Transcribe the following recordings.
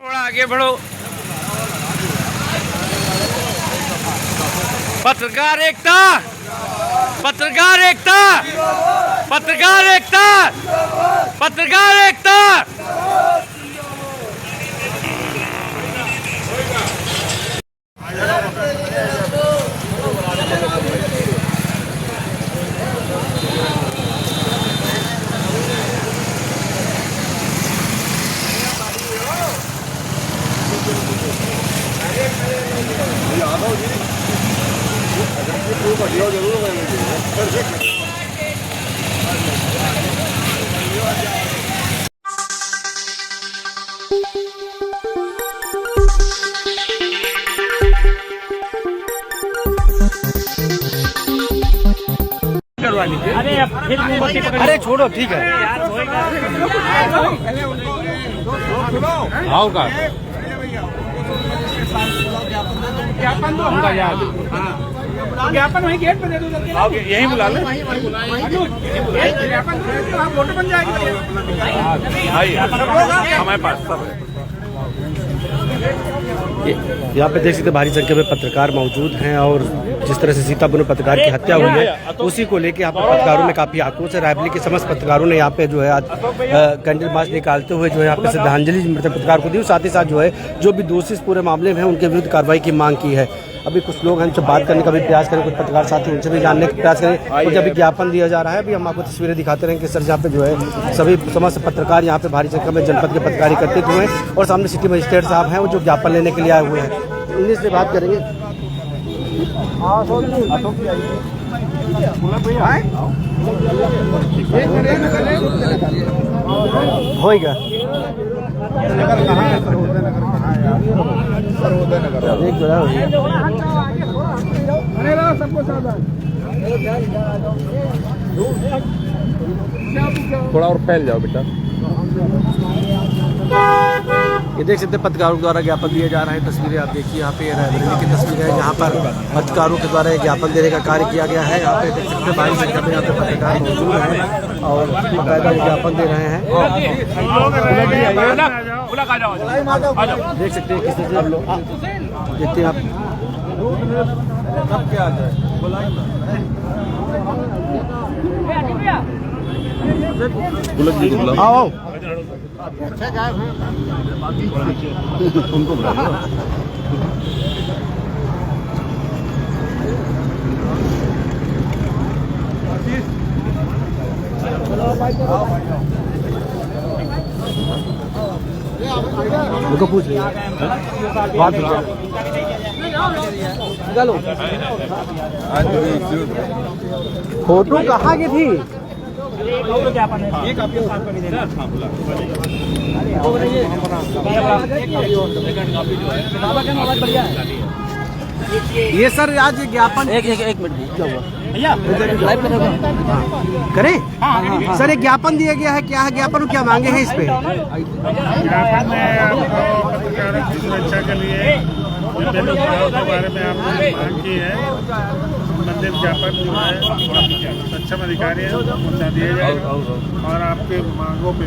थोड़ा आगे बढ़ो। पत्रकार एकता, पत्रकार एकता, पत्रकार एकता, पत्रकार एकता। अरे छोड़ो, ठीक है। आओ का ज्ञापन वही गेट पे दे दो, यही बुला ले। ज्ञापन आप फोटो बन जाएगी हमारे पास सब है। यहाँ पे देख सकते भारी संख्या में पत्रकार मौजूद हैं और जिस तरह से सीतापुर में पत्रकार की हत्या हुई है उसी को लेकर यहाँ पे पत्रकारों में काफी आक्रोश है। रायबरेली के समस्त पत्रकारों ने यहाँ पे जो है आज कैंडल मार्च निकालते हुए जो है यहाँ पे श्रद्धांजलि मृतक पत्रकार को दी। साथ ही साथ जो है जो भी दोषी इस पूरे मामले में है उनके विरुद्ध कार्रवाई की मांग की है। अभी कुछ लोग हमसे बात करने का भी प्रयास करें, कुछ पत्रकार साथी उनसे भी जानने का प्रयास करें और जब ज्ञापन दिया जा रहा है अभी हम आपको तस्वीरें दिखाते रहेंगे कि सर यहाँ पे जो है सभी समस्त पत्रकार यहाँ पे भारी संख्या में जनपद के पत्रकार एकत्रित हुए हैं और सामने सिटी मजिस्ट्रेट साहब हैं वो जो ज्ञापन लेने के लिए आए हुए हैं। इंग्लिश से बात करेंगे। होएगा थोड़ा और फैल जाओ बेटा। ये देख सकते हैं पत्रकारों द्वारा ज्ञापन दिए जा रहे हैं। तस्वीरें आप देखिए, यहाँ पे रायबरेली की तस्वीरें हैं जहाँ पर पत्रकारों के द्वारा ज्ञापन देने का कार्य किया गया है। यहाँ पे देख सकते हैं भारी संख्या में यहाँ पे पत्रकार मौजूद हैं और बाकायदा ज्ञापन दे रहे हैं। देख सकते हैं किस तरह से आप लोग देखते हैं आप आओ उनको उनको पूछ लिया बात चलो। फोटो कहाँ की थी? ये सर आज ज्ञापन एक मिनट क्या हुआ भैया करें? हाँ। सर एक ज्ञापन दिया गया है, क्या है ज्ञापन, क्या मांगे हैं इस पे? ज्ञापन में पत्रकारों की सुरक्षा के लिए के बारे में आपने मांग की है। संबंधित ज्ञापन जो है सक्षम अधिकारी है उनसे दिया जाएगा और आपके मांगों पे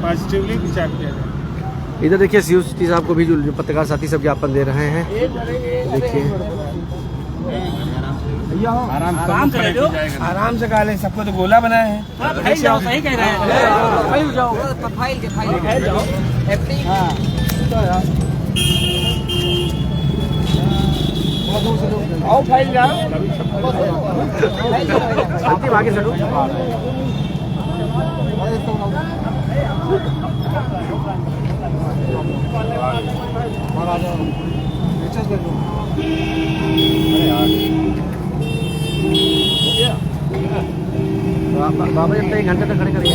पॉजिटिवली विचार किया जाएगा। इधर देखिए सीयू सिटी साहब को भी जो पत्रकार साथी सब ज्ञापन दे रहे हैं। देखिए आराम से खा ले, सबको तो गोला बनाए हैं। सही कह रहे हैं। आओ फाइल जाओ आगे चलो। बाबा जब तक 1 घंटे तक खड़े करेंगे।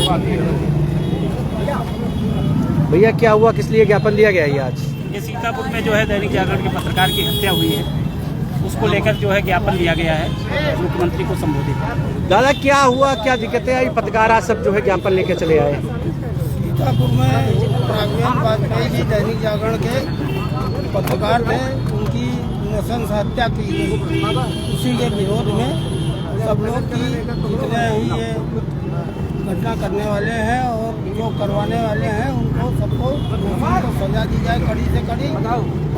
भैया क्या हुआ, किस लिए ज्ञापन दिया गया है आज? ये सीतापुर में जो है दैनिक जागरण के पत्रकार की हत्या हुई है, उसको लेकर जो है ज्ञापन दिया गया है मुख्यमंत्री को संबोधित। दादा क्या हुआ, क्या दिक्कतें आई? पत्रकार आज सब जो है ज्ञापन लेकर चले आए। सीतापुर में वाजपेयी जी दैनिक जागरण के पत्रकार थे, उनकी नृशंस हत्या की गई। उसी के विरोध में सब लोग की जितने ही ये घटना करने वाले हैं और जो करवाने वाले हैं उनको सबको दोषियों को सजा दी जाए कड़ी से कड़ी,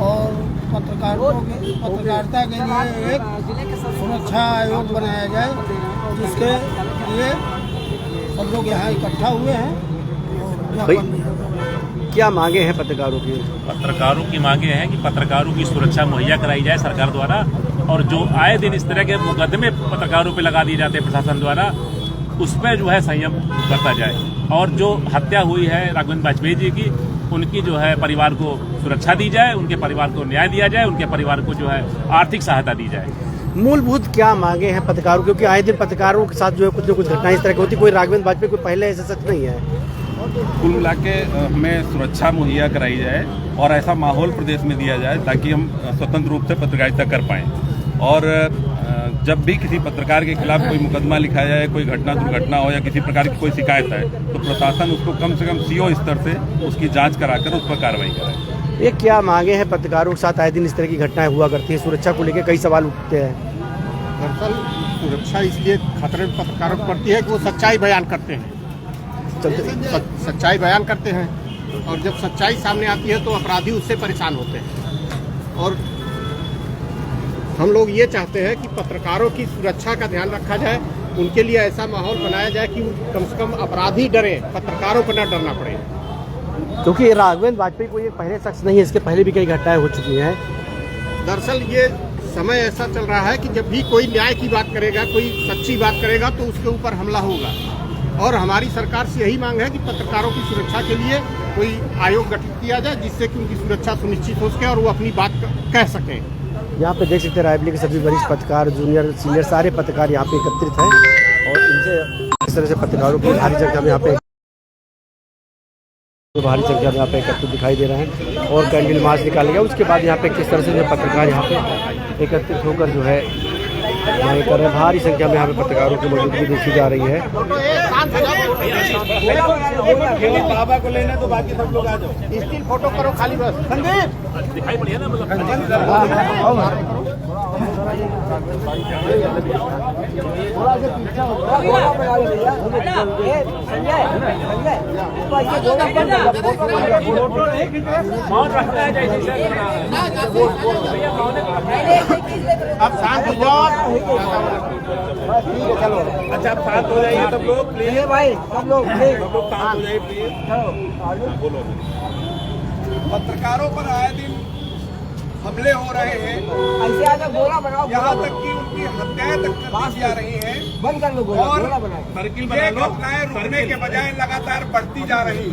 और पत्रकारिता के लिए एक सुरक्षा आयोग बनाया जाए जिसके लिए सब लोग यहाँ इकट्ठा हुए हैं। भाई क्या मांगे हैं पत्रकारों की? पत्रकारों की मांगे हैं कि पत्रकारों की सुरक्षा मुहैया कराई जाए सरकार द्वारा, और जो आए दिन इस तरह के मुकदमे पत्रकारों पे लगा दिए जाते हैं प्रशासन द्वारा, उसमें जो है संयम बरता जाए, और जो हत्या हुई है राघवेंद्र वाजपेयी जी की, उनकी जो है परिवार को सुरक्षा दी जाए, उनके परिवार को न्याय दिया जाए, उनके परिवार को जो है आर्थिक सहायता दी जाए। मूलभूत क्या मांगे हैं पत्रकारों, क्योंकि आए दिन पत्रकारों के साथ जो है कुछ न कुछ घटनाएं इस तरह की होती, कोई राघवेंद्र वाजपेयी कोई पहले ऐसा सच नहीं है। कुल मिला के हमें सुरक्षा मुहैया कराई जाए और ऐसा माहौल प्रदेश में दिया जाए ताकि हम स्वतंत्र रूप से पत्रकारिता कर पाएँ, और जब भी किसी पत्रकार के खिलाफ कोई मुकदमा लिखा जाए, कोई घटना दुर्घटना हो या किसी प्रकार की कोई शिकायत है, तो प्रशासन उसको कम से कम CO स्तर से उसकी जांच कराकर उस पर कार्रवाई करे। ये क्या मांगे हैं पत्रकारों के साथ आए दिन इस तरह की घटनाएं हुआ करती है, सुरक्षा को लेकर कई सवाल उठते हैं। दरअसल सुरक्षा इसलिए खतरे में पत्रकारों को पड़ती है कि वो सच्चाई बयान करते हैं, सच्चाई बयान करते हैं, और जब सच्चाई सामने आती है तो अपराधी उससे परेशान होते हैं। और हम लोग ये चाहते हैं कि पत्रकारों की सुरक्षा का ध्यान रखा जाए, उनके लिए ऐसा माहौल बनाया जाए कि कम से कम अपराधी डरे, पत्रकारों को न डरना पड़े। क्योंकि राघवेंद्र वाजपेयी कोई पहले शख्स नहीं है, इसके पहले भी कई घटनाएं हो चुकी हैं। दरअसल ये समय ऐसा चल रहा है कि जब भी कोई न्याय की बात करेगा, कोई सच्ची बात करेगा, तो उसके ऊपर हमला होगा, और हमारी सरकार से यही मांग है कि पत्रकारों की सुरक्षा के लिए कोई आयोग गठित किया जाए जिससे कि उनकी सुरक्षा सुनिश्चित हो सके और वो अपनी बात कह सकें। यहाँ पे देख सकते हैं रायबरेली के सभी वरिष्ठ पत्रकार, जूनियर सीनियर सारे पत्रकार यहाँ पे एकत्रित हैं, और इनसे इस तरह से पत्रकारों की भारी संख्या में यहाँ पे एकत्रित दिखाई दे रहे हैं, और कैंडल मार्च निकाला गया। उसके बाद यहाँ पे किस तरह से जो पत्रकार यहाँ पे एकत्रित होकर जो है यहाँ कर रहे हैं, भारी संख्या में यहाँ पे पत्रकारों की मौजूदगी देखी जा रही है। बाबा को लेने तो बाकी सब लोग आ जाओ, स्टिल फोटो करो खाली बस। संदीप दिखाई पड़ी है ना, मतलब अब शांत हो जाओ। चलो अच्छा, आप शांत हो जाइए सब लोग प्लीज भाई, सब लोग शांत हो जाइए प्लीज। बोलो। पत्रकारों पर आए दिन हमले हो रहे हैं, यहाँ तक कि उनकी हत्याएं तक कर दी जा रही हैं, और ये घटनाएं रुकने के बजाय लगातार बढ़ती जा रही हैं।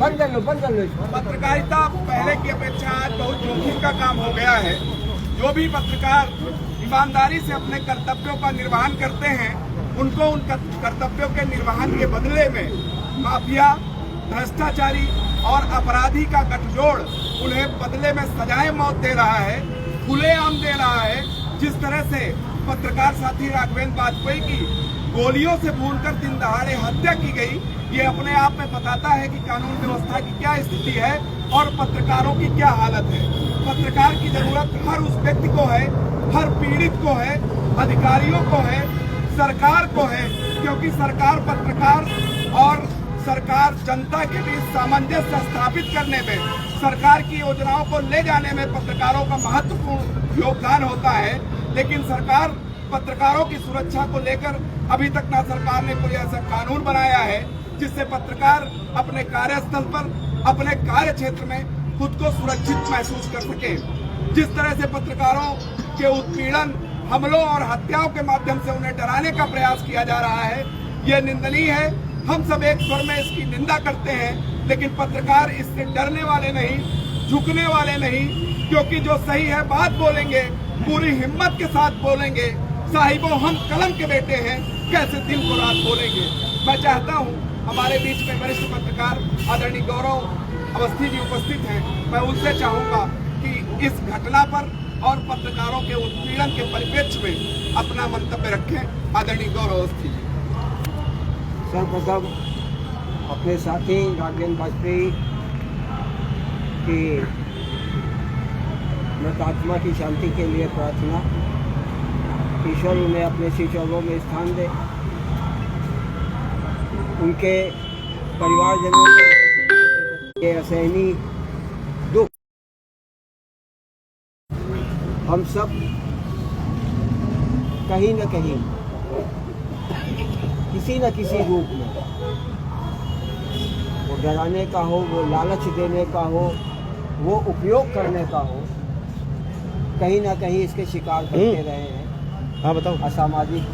पत्रकारिता पहले की अपेक्षा आज बहुत जोखिम का काम हो गया है। जो भी पत्रकार ईमानदारी से अपने कर्तव्यों का निर्वहन करते हैं, उनको उन कर्तव्यों के निर्वहन के बदले में माफिया, भ्रष्टाचारी और अपराधी का गठजोड़ उन्हें बदले में सजाए मौत दे रहा है, खुलेआम दे रहा है। जिस तरह से पत्रकार साथी राघवेंद्र वाजपेयी की गोलियों से भूनकर दिन दहाड़े हत्या की गई, ये अपने आप में बताता है कि कानून व्यवस्था की क्या स्थिति है और पत्रकारों की क्या हालत है। पत्रकार की जरूरत हर उस व्यक्ति को है, हर पीड़ित को है, अधिकारियों को है, सरकार को है, क्योंकि सरकार पत्रकार और सरकार जनता के बीच सामंजस्य स्थापित करने में, सरकार की योजनाओं को ले जाने में पत्रकारों का महत्वपूर्ण योगदान होता है। लेकिन सरकार पत्रकारों की सुरक्षा को लेकर अभी तक ना सरकार ने कोई ऐसा कानून बनाया है जिससे पत्रकार अपने कार्यस्थल पर, अपने कार्य क्षेत्र में खुद को सुरक्षित महसूस कर सके। जिस तरह से पत्रकारों के उत्पीड़न, हमलों और हत्याओं के माध्यम से उन्हें डराने का प्रयास किया जा रहा है, ये निंदनीय है। हम सब एक स्वर में इसकी निंदा करते हैं, लेकिन पत्रकार इससे डरने वाले नहीं, झुकने वाले नहीं, क्योंकि जो सही है बात बोलेंगे, पूरी हिम्मत के साथ बोलेंगे। साहिबों, हम कलम के बेटे हैं, कैसे दिन को रात बोलेंगे। मैं चाहता हूं हमारे बीच में वरिष्ठ पत्रकार आदरणीय गौरव अवस्थी जी उपस्थित हैं, मैं उनसे चाहूंगा कि इस घटना पर और पत्रकारों के उत्पीड़न के परिप्रेक्ष्य में अपना मंतव्य रखें। आदरणीय गौरव अवस्थी जी। सर्वप्रथम अपने साथी राघवेंद्र वाजपेयी की मृतात्मा की शांति के लिए प्रार्थना, ईश्वर उन्हें अपने शीशों में स्थान दे। उनके परिवारजनों के असहनीय दुख हम सब कहीं न कहीं किसी न किसी रूप में, वो डराने का हो, वो लालच देने का हो, वो उपयोग करने का हो, कहीं ना कहीं इसके शिकार बनते रहे हैं। हाँ बताओ। असामाजिक,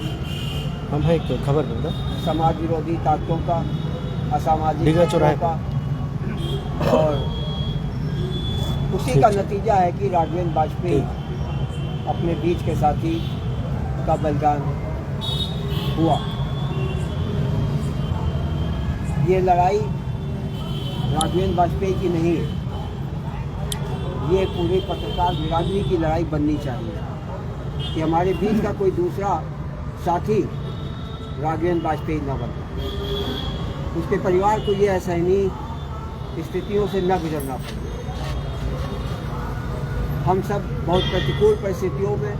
हम है एक खबर बंदा समाज विरोधी ताकतों का, असामाजिक डीगरा चौराहे का, और उसी का नतीजा है कि राघवेंद्र वाजपेयी अपने बीच के साथी का बलिदान हुआ। ये लड़ाई राघवेंद्र वाजपेयी की नहीं है, ये पूरी पत्रकार बिरादरी की लड़ाई बननी चाहिए कि हमारे बीच का कोई दूसरा साथी राघवेंद्र वाजपेयी न बने, उसके परिवार को ये असहनीय स्थितियों से न गुजरना पड़े। हम सब बहुत प्रतिकूल परिस्थितियों में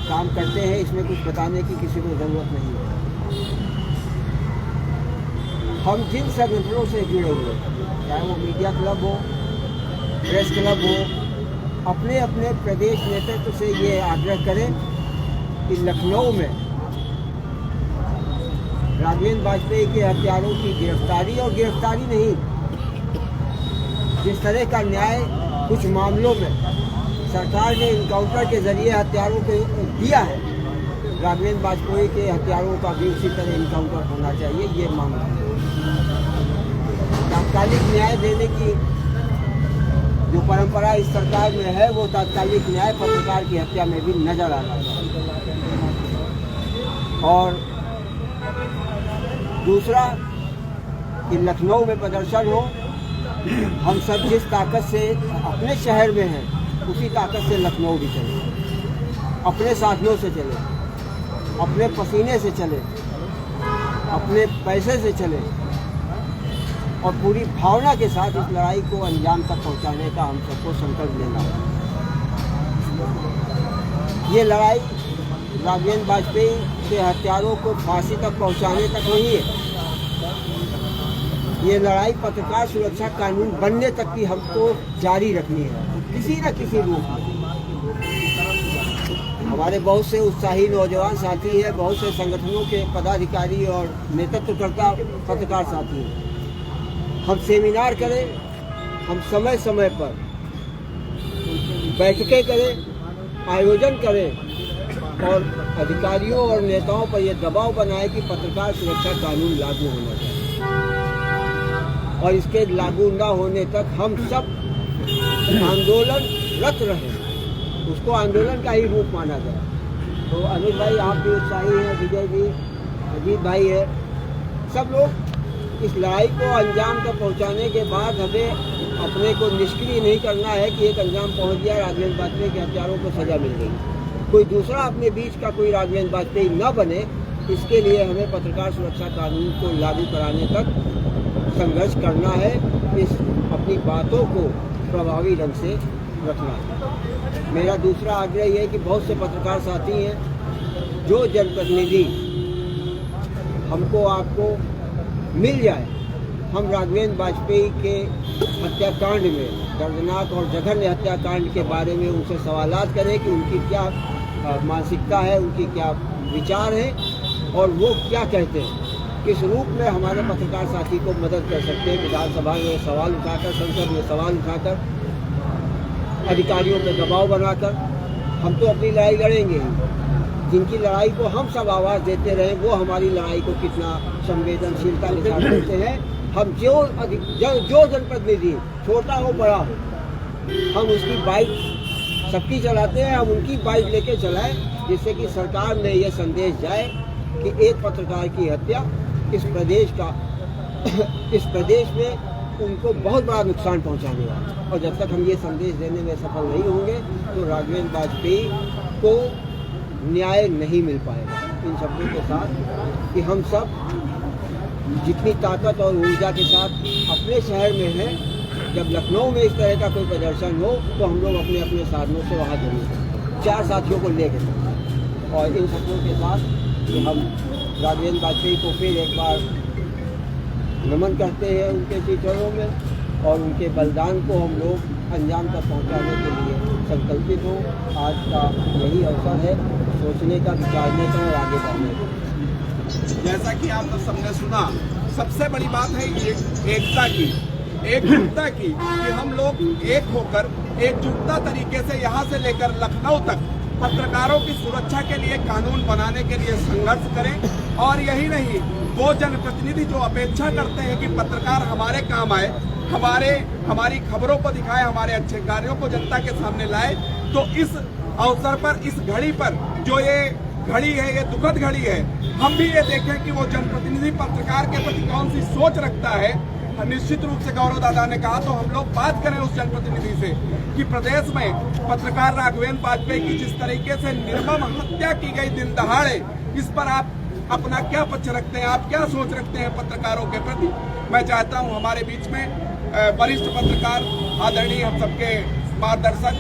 काम करते हैं, इसमें कुछ बताने की किसी को ज़रूरत नहीं है। हम जिन संगठनों से जुड़े हुए हैं, चाहे वो मीडिया क्लब हो, प्रेस क्लब हो, अपने अपने प्रदेश नेतृत्व से ये आग्रह करें कि लखनऊ में राघवेंद्र वाजपेयी के हत्यारों की गिरफ्तारी, और गिरफ्तारी नहीं, जिस तरह का न्याय कुछ मामलों में सरकार ने इनकाउंटर के जरिए हत्यारों को दिया है, राघवेंद्र वाजपेयी के हत्यारों का भी उसी तरह इनकाउंटर होना चाहिए, ये मांग है। तात्कालिक न्याय देने की जो परंपरा इस सरकार में है, वो तात्कालिक न्याय पत्रकार की हत्या में भी नजर आ रहा है। और दूसरा कि लखनऊ में प्रदर्शन हो, हम सब जिस ताकत से अपने शहर में हैं, उसी ताकत से लखनऊ भी चले, अपने साधनों से चले, अपने पसीने से चले, अपने पैसे से चले, और पूरी भावना के साथ इस लड़ाई को अंजाम तक पहुंचाने का हम सबको संकल्प लेना है। ये लड़ाई राघवेंद्र वाजपेयी के हत्यारों को फांसी तक पहुंचाने तक नहीं है, ये लड़ाई पत्रकार सुरक्षा कानून बनने तक की हमको जारी रखनी है, किसी न किसी रूप में। हमारे बहुत से उत्साही नौजवान साथी हैं, बहुत से संगठनों के पदाधिकारी और नेतृत्वकर्ता पत्रकार साथी हैं। हम सेमिनार करें, हम समय समय पर बैठकें करें, आयोजन करें, और अधिकारियों और नेताओं पर यह दबाव बनाए कि पत्रकार सुरक्षा कानून लागू होना चाहिए, और इसके लागू न होने तक हम सब आंदोलनरत रहें, उसको आंदोलन का ही रूप माना जाए। तो अनिल भाई आप भी उत्साही हैं, विजय जी, अजीत भाई है, सब लोग इस लड़ाई को अंजाम तक पहुंचाने के बाद हमें अपने को निष्क्रिय नहीं करना है कि एक अंजाम पहुंच गया, राघवेंद्र वाजपेयी के हत्यारों को सजा मिल गई, कोई दूसरा अपने बीच का कोई राघवेंद्र वाजपेयी न बने। इसके लिए हमें पत्रकार सुरक्षा कानून को लागू कराने तक संघर्ष करना है, इस अपनी बातों को प्रभावी ढंग से रखना है। मेरा दूसरा आग्रह ये है कि बहुत से पत्रकार साथी हैं, जो जनप्रतिनिधि हमको आपको मिल जाए, हम राघवेंद्र वाजपेयी के हत्याकांड में, दर्दनाक और जघन्य हत्याकांड के बारे में उनसे सवालात करें कि उनकी क्या मानसिकता है, उनकी क्या विचार है, और वो क्या कहते हैं, किस रूप में हमारे पत्रकार साथी को मदद कर सकते हैं। विधानसभा में सवाल उठाकर, संसद में सवाल उठाकर, अधिकारियों पर दबाव बनाकर हम तो अपनी लड़ाई लड़ेंगे ही। जिनकी लड़ाई को हम सब आवाज़ देते रहे, वो हमारी लड़ाई को कितना संवेदनशीलता के साथ करते हैं। हम जो जनप्रतिनिधि, छोटा हो बड़ा हो, हम उसकी बाइक सबकी चलाते हैं, हम उनकी बाइक लेके चलाएं, जिससे कि सरकार में यह संदेश जाए कि एक पत्रकार की हत्या इस प्रदेश में उनको बहुत बड़ा नुकसान पहुंचाने वाला। और जब तक हम ये संदेश देने में सफल नहीं होंगे, तो राघवेंद्र वाजपेयी को न्याय नहीं मिल पाएगा। इन शब्दों के साथ कि हम सब जितनी ताकत और ऊर्जा के साथ अपने शहर में हैं, जब लखनऊ में इस तरह का कोई प्रदर्शन हो, तो हम लोग अपने अपने साधनों से वहाँ जरूर 4 साथियों को लेकर चलें। और इन शब्दों के साथ कि हम राघवेंद्र वाजपेयी को फिर एक बार नमन करते हैं उनके टीचरों में और उनके बलिदान को हम लोग अंजाम तक पहुंचाने के लिए संकल्पित हो। आज का यही अवसर है सोचने का, विचारने का और आगे बढ़ने का। जैसा कि आप सबने सुना, सबसे बड़ी बात है ये एकता की, एकजुटता की, कि हम लोग एक होकर एकजुटता तरीके से यहाँ से लेकर लखनऊ तक पत्रकारों की सुरक्षा के लिए कानून बनाने के लिए संघर्ष करें। और यही नहीं, वो जनप्रतिनिधि जो अपेक्षा करते हैं कि पत्रकार हमारे काम आए, हमारी खबरों को दिखाए, हमारे अच्छे कार्यों को जनता के सामने लाए, तो इस अवसर पर, इस घड़ी पर, जो ये घड़ी है, ये दुखद घड़ी है, हम भी ये देखें कि वो जनप्रतिनिधि पत्रकार के प्रति कौन सी सोच रखता है। निश्चित रूप से गौरव दादा ने कहा, तो हम लोग बात करें उस जनप्रतिनिधि से कि प्रदेश में पत्रकार राघवेंद्र वाजपेयी की जिस तरीके से निर्मम हत्या की गई दिन दहाड़े, इस पर आप अपना क्या पक्ष रखते हैं, आप क्या सोच रखते हैं पत्रकारों के प्रति। मैं चाहता हूं हमारे बीच में वरिष्ठ पत्रकार आदरणीय हम सबके मार्गदर्शक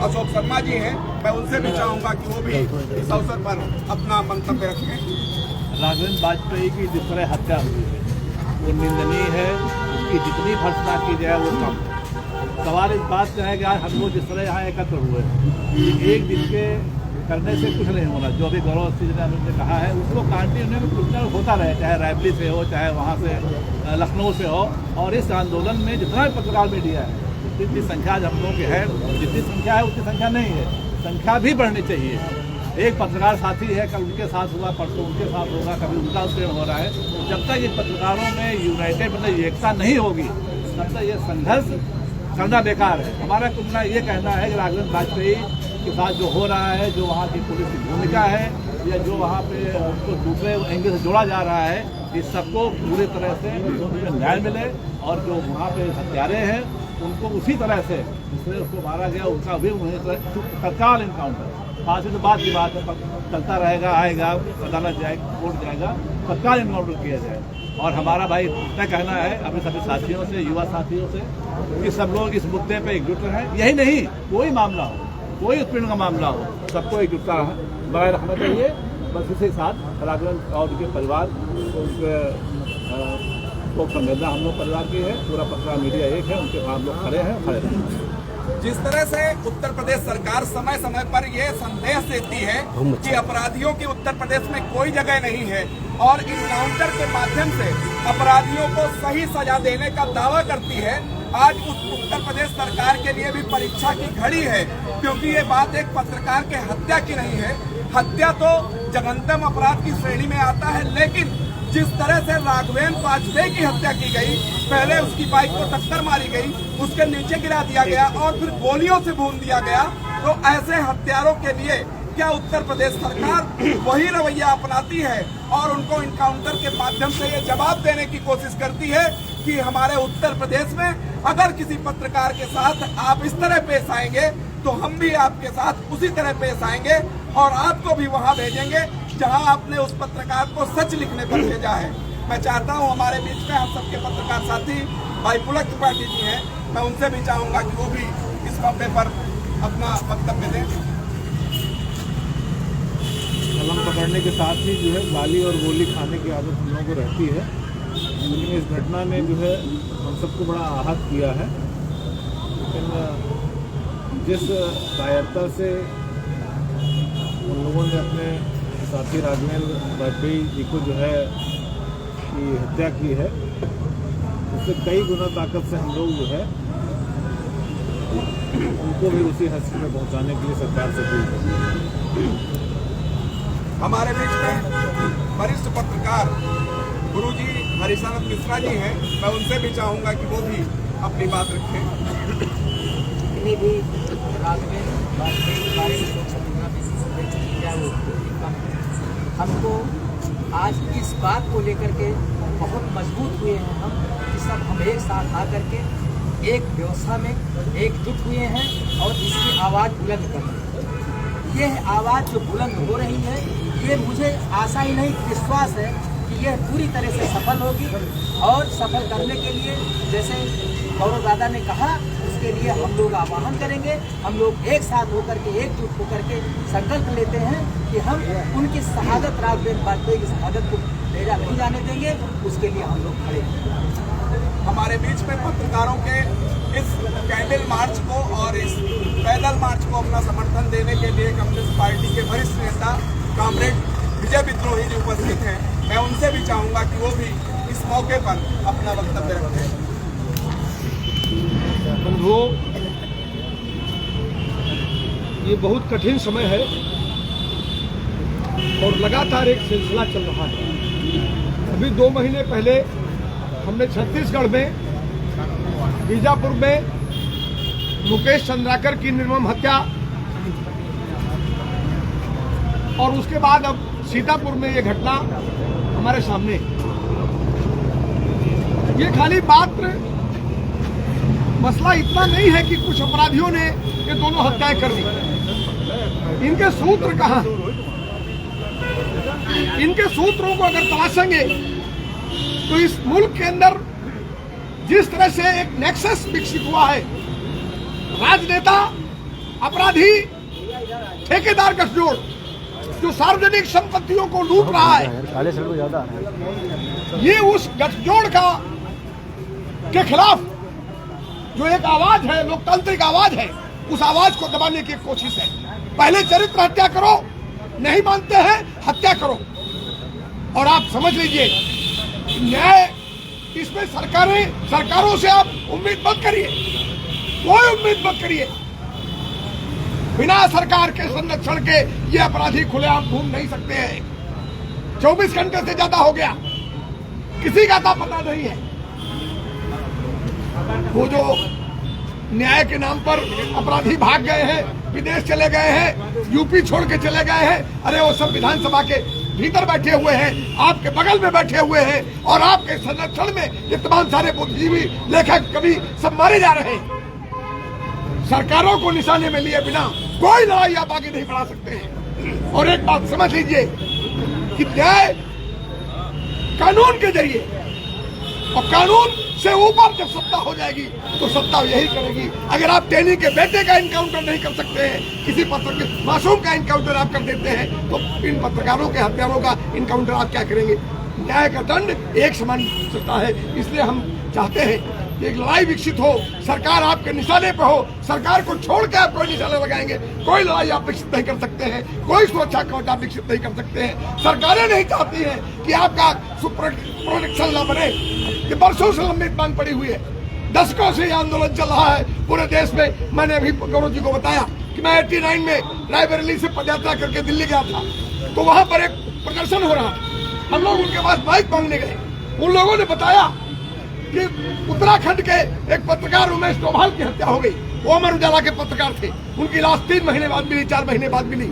अशोक शर्मा जी हैं, मैं उनसे भी चाहूंगा कि वो भी इस अवसर पर अपना मंतव्य रखें। राघवेंद्र वाजपेयी की जिस तरह हत्या हुई है वो निंदनीय है, उसकी जितनी भर्त्सना की जाए वो कम है। सवाल इस बात का है कि आज हम लोग जिस तरह यहाँ एकत्र हुए, एक दिन के करने से कुछ नहीं होना। जो अभी गौरव सिंह ने कहा है उसको कंटिन्यू में कुछ न होता रहे, चाहे रायबरेली से हो, चाहे वहाँ से लखनऊ से हो। और इस आंदोलन में जितना भी पत्रकार मीडिया है, जितनी संख्या हम लोगों की है, जितनी संख्या है उतनी संख्या नहीं है, संख्या भी बढ़नी चाहिए। एक पत्रकार साथी है, कल उनके साथ हुआ, परसों उनके साथ होगा, कभी उनका उत्पीड़न हो रहा है। जब तक ये पत्रकारों में यूनाइटेड मतलब एकता नहीं होगी, तब तक ये संघर्ष करना बेकार है। हमारा कुछ ये कहना है कि राघवेंद्र वाजपेयी के साथ जो हो रहा है, जो वहाँ की पुलिस की भूमिका है, या जो वहाँ पे उसको दूसरे एंगल से जोड़ा जा रहा है, इस सबको पूरी तरह से न्याय मिले। और जो वहाँ पे हत्यारे हैं उनको उसी तरह से जिससे उसको मारा गया उनका भी तत्काल इनकाउंटर, फांसी तो बात की बात है, चलता रहेगा, आएगा, अदालत जाएगा, कोर्ट जाएगा, तत्काल इनकाउंटर किया जाए। और हमारा भाई इतना कहना है अपने सभी साथियों से, युवा साथियों से, कि सब लोग इस मुद्दे पे एकजुट रहें। यही नहीं, कोई मामला हो, कोई उत्पीड़न का मामला हो, सबको एकजुटता बनाए रखना चाहिए। बस इसी साथ राघवेंद्र और उनके परिवार को संवेदना हम लोग परिवार की है, पूरा पत्रकार मीडिया एक है, उनके साथ लोग खड़े हैं, खड़े रहेंगे। जिस तरह से उत्तर प्रदेश सरकार समय समय पर ये संदेश देती है कि अपराधियों की उत्तर प्रदेश में कोई जगह नहीं है और इनकाउंटर के माध्यम से अपराधियों को सही सजा देने का दावा करती है, आज उस उत्तर प्रदेश सरकार के लिए भी परीक्षा की घड़ी है। क्योंकि ये बात एक पत्रकार के हत्या की नहीं है, हत्या तो जघन्यतम अपराध की श्रेणी में आता है, लेकिन जिस तरह से राघवेंद्र वाजपेयी की हत्या की गई, पहले उसकी बाइक को टक्कर मारी गई, उसके नीचे गिरा दिया गया और फिर गोलियों से भून दिया गया, तो ऐसे हत्यारों के लिए क्या उत्तर प्रदेश सरकार वही रवैया अपनाती है और उनको इनकाउंटर के माध्यम से ये जवाब देने की कोशिश करती है कि हमारे उत्तर प्रदेश में अगर किसी पत्रकार के साथ आप इस तरह पेश आएंगे तो हम भी आपके साथ उसी तरह पेश आएंगे और आपको भी वहां भेजेंगे जहां आपने उस पत्रकार को सच लिखने पर भेजा है। मैं चाहता हूं हमारे बीच में हम सबके पत्रकार साथी भाई पुलक त्रिपाठी जी हैं, मैं उनसे भी चाहूंगा कि वो भी इस मौके पर अपना वक्तव्य दें। कलम पकड़ने के साथ ही जो है गाली और गोली खाने की आदत हम लोगों को रहती है, लेकिन इस घटना ने जो है हम सबको बड़ा आहत किया है। लेकिन जिस कायरता से उन लोगों ने अपने साथी राघवेंद्र वाजपेयी जी को जो है की हत्या की है, उससे कई गुना ताकत से हम लोग जो है उनको भी उसी हस्ती में पहुंचाने के लिए सरकार से अपील करें। हमारे बीच में वरिष्ठ पत्रकार गुरुजी हरिशरद मिश्रा जी हैं, मैं उनसे भी चाहूंगा कि वो भी अपनी बात रखें। जितनी भी राघवेंद्र वाजपेयी के बारे में हमको आज इस बात को लेकर के बहुत मजबूत हुए हैं हम कि सब हम एक साथ आकर के एक व्यवस्था में एकजुट हुए हैं और इसकी आवाज़ बुलंद कर रहे हैं। यह आवाज़ जो बुलंद हो रही है, ये मुझे आशा ही नहीं विश्वास है कि यह पूरी तरह से सफल होगी और सफल करने के लिए जैसे गौरव दादा ने कहा उसके लिए हम लोग आह्वान करेंगे। हम लोग एक साथ होकर के एकजुट होकर के संकल्प लेते हैं कि हम उनकी शहादत राघवेंद्र वाजपेयी की शहादत को मेरा नहीं जाने देंगे, उसके लिए हम लोग खड़े हैं। में पत्रकारों के इस कैंडल मार्च को और इस पैदल मार्च को अपना समर्थन देने के लिए कम्युनिस्ट पार्टी के वरिष्ठ नेता कॉमरेड विजय विद्रोही जी उपस्थित हैं। मैं उनसे भी चाहूंगा कि वो भी इस मौके पर अपना वक्तव्य रखें। बंधुओं, ये बहुत कठिन समय है और लगातार एक सिलसिला चल रहा है। अभी 2 महीने पहले हमने छत्तीसगढ़ में बीजापुर में मुकेश चंद्राकर की निर्मम हत्या और उसके बाद अब सीतापुर में ये घटना हमारे सामने। ये खाली मात्र मसला इतना नहीं है कि कुछ अपराधियों ने ये दोनों हत्याएं कर दी। इनके सूत्र कहां? इनके सूत्रों को अगर तलाशेंगे तो इस मुल्क के अंदर जिस तरह से एक नेक्सस विकसित हुआ है, राजनेता, अपराधी, ठेकेदार गठजोड़ जो सार्वजनिक संपत्तियों को लूट रहा है, ये उस गठजोड़ के खिलाफ जो एक आवाज है, लोकतांत्रिक आवाज है, उस आवाज को दबाने की कोशिश है। पहले चरित्र हत्या करो, नहीं मानते हैं हत्या करो। और आप समझ लीजिए, न्याय इसमें सरकारों से आप उम्मीद मत करिए, कोई उम्मीद मत करिए। बिना सरकार के संरक्षण के ये अपराधी खुलेआम घूम नहीं सकते हैं। 24 घंटे से ज्यादा हो गया, किसी का अता पता नहीं है। वो जो न्याय के नाम पर अपराधी भाग गए हैं, विदेश चले गए हैं, यूपी छोड़ के चले गए हैं, अरे वो सब विधानसभा के भीतर बैठे हुए हैं, आपके बगल में बैठे हुए हैं और आपके संरक्षण में ये तमाम सारे बुद्धिजीवी, लेखक, कवि सब मारे जा रहे हैं। सरकारों को निशाने में लिए बिना कोई लड़ाई आप आगे नहीं बढ़ा सकते हैं। और एक बात समझ लीजिए कि न्याय कानून के जरिए, और कानून से ऊपर जब सत्ता हो जाएगी तो सत्ता यही करेगी। अगर आप टेनी के बेटे का इनकाउंटर नहीं कर सकते हैं, किसी मासूम का इनकाउंटर आप कर देते हैं, तो इन पत्रकारों के हत्यारों का इनकाउंटर आप क्या करेंगे? न्याय का दंड एक समान सकता है। इसलिए हम चाहते हैं कि एक लड़ाई विकसित हो, सरकार आपके निशाने पर हो। सरकार को छोड़ के आप कोई निशाने लगाएंगे, कोई लड़ाई आप विकसित नहीं कर सकते हैं, कोई सुरक्षा कवच आप विकसित नहीं कर सकते हैं। सरकारें नहीं चाहती हैं कि आपका प्रोटेक्शन न बने। ये बरसों से लंबित मांग पड़ी हुई है, दशकों से ये आंदोलन चल रहा है पूरे देश में। मैंने अभी गौरव जी को बताया कि मैं 89 में रायबरेली से पदयात्रा करके दिल्ली गया था, तो वहां पर एक प्रदर्शन हो रहा था। हम लोग उनके पास माइक मांगने गए, उन लोगों ने बताया कि उत्तराखंड के एक पत्रकार उमेश डोभाल की हत्या हो गई। वो अमर उजाला के पत्रकार थे, उनकी लाश 3 महीने बाद मिली, 4 महीने बाद मिली।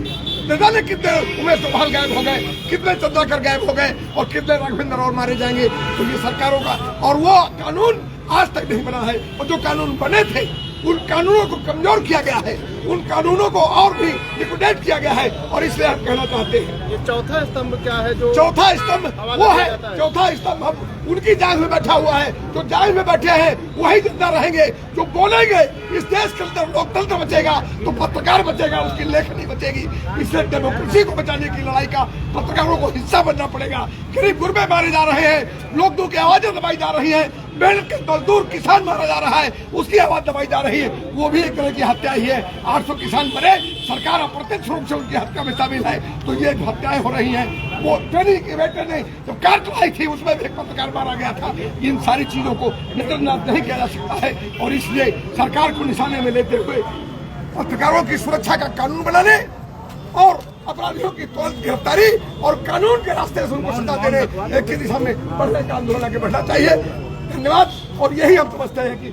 न जाने कितने उमेश डोभाल गायब हो गए, कितने चंद्रकर गायब हो गए और कितने राघवेंद्र और मारे जाएंगे। तो ये सरकारों का, और वो कानून आज तक नहीं बना है। और जो कानून बने थे उन कानूनों को कमजोर किया गया है, उन कानूनों को और भी लिक्विडेट किया गया है। और इसलिए हम कहना चाहते हैं, ये चौथा स्तंभ क्या है? जो चौथा स्तंभ वो है, चौथा स्तंभ हम उनकी जांग में बैठा हुआ है। जो जांग में बैठे हैं वही जिंदा रहेंगे, जो बोलेंगे इस देश के अंदर लोकतंत्र बचेगा, तो पत्रकार बचेगा, उसकी लेखनी बचेगी। इसलिए डेमोक्रेसी को बचाने की लड़ाई का पत्रकारों को हिस्सा बनना पड़ेगा। गरीब गुरबे मारे जा रहे हैं, लोगों की आवाजें दबाई जा रही है, मेहनत के मजदूर किसान मारा जा रहा है, उसकी आवाज दबाई जा रही है, वो भी एक तरह की हत्या ही है। 800 किसान मरे, सरकार अप्रत्यक्ष रूप से उनकी हत्या में शामिल है। तो ये हत्याएं हो रही हैं। वो टेनी के बेटे ने जो कार चलाई थी उसमें भी एक पत्रकार मारा गया था। इन सारी चीजों को नजरअंदाज नहीं किया जा सकता है। और इसलिए सरकार को निशाने में लेते हुए पत्रकारों की सुरक्षा का कानून बनाने और अपराधियों की तुरंत गिरफ्तारी और कानून के रास्ते से उनको सजा देने की दिशा में बढ़ने का आंदोलन आगे बढ़ना चाहिए। धन्यवाद। और यही हम समझते हैं कि